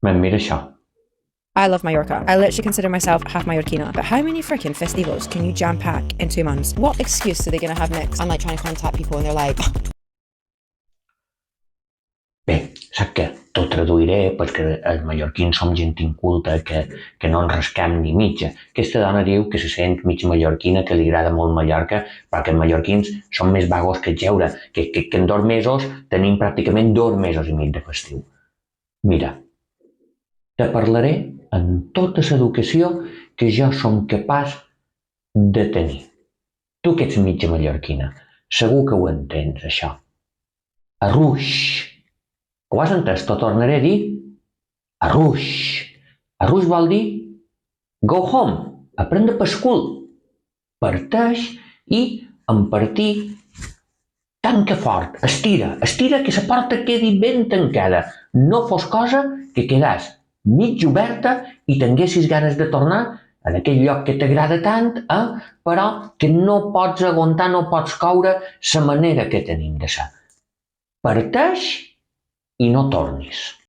Mira això. I love Mallorca. I literally consider myself half Mallorquina. But how many freaking festivals can you jam pack in 2 months? What excuse are they gonna have next? I'm like trying to contact people and they're like, Bé, saps què? T'ho traduiré perquè els mallorquins som gent inculta que no ens rascam ni mitja. Aquesta dona diu que se sent mig mallorquina, que li agrada molt Mallorca, perquè els mallorquins són més vagos que jeure, que en 2 mesos tenim pràcticament 2 mesos i mig de festiu. Mira, te parlaré amb tota l'educació que jo som capaç de tenir. Tu que ets mitja mallorquina, segur que ho entens, això. Arruix. Ho has entès? T'ho tornaré a dir. Arruix. Arruix vol dir go home, a prendre per cul. Parteix i en partir tanca fort, estira que la porta quedi ben tancada. No fos cosa que quedàs mig oberta i tinguessis ganes de tornar en aquell lloc que t'agrada tant, però que no pots aguantar, no pots coure la manera que tenim de ser. Parteix i no tornis.